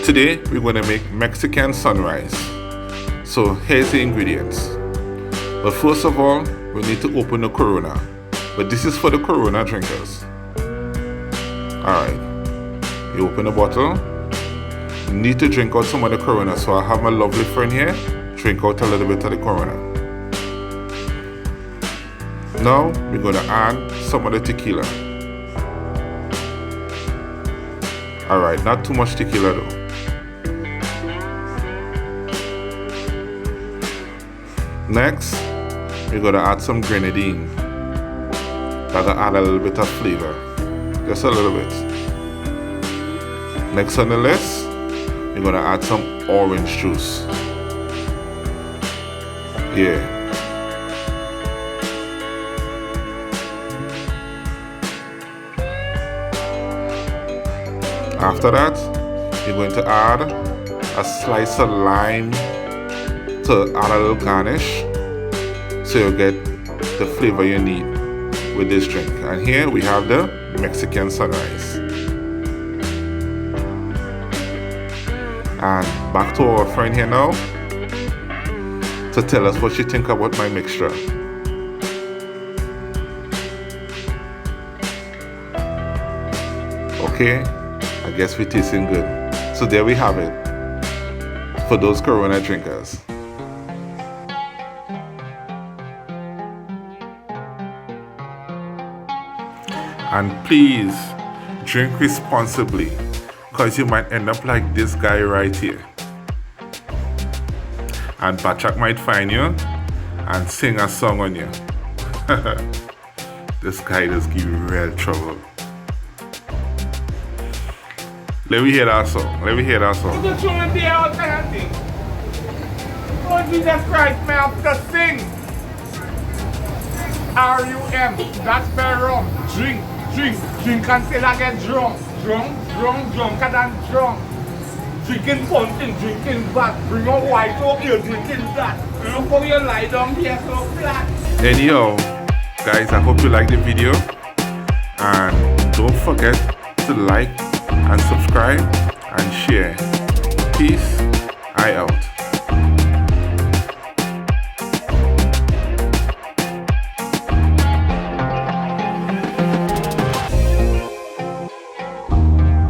Today we're going to make Mexican sunrise. So here's the ingredients. But first of all, we need to open the Corona. But this is for the Corona drinkers. Alright, you open the bottle. You need to drink out some of the Corona. So I have my lovely friend here drink out a little bit of the Corona. Now we're going to add some of the tequila. Alright, not too much tequila though. Next, we're going to add some grenadine. That'll add a little bit of flavor. Just a little bit. Next on the list, we're going to add some orange juice. Yeah. After that, you're going to add a slice of lime to add a little garnish so you'll get the flavor you need with this drink. And here we have the Mexican sunrise. And back to our friend here now to tell us what she think about my mixture. Okay, I guess we're tasting good. So there we have it for those Corona drinkers. And please drink responsibly, because you might end up like this guy right here. And Bachak might find you and sing a song on you. This guy just give you real trouble. Let me hear that song. Let me hear that song. You show me the whole kind of thing. Oh, Jesus Christ, may I have to sing. R-U-M, that's very wrong. Drink, drink, drink until I get drunk. Drunk, drunk, drunker than drunk. Drinking something, drinking that. Bring a white up here, drinking that. Look how you lie down here so flat. Anyhow, guys, I hope you like the video. And don't forget to like and subscribe and share. Peace.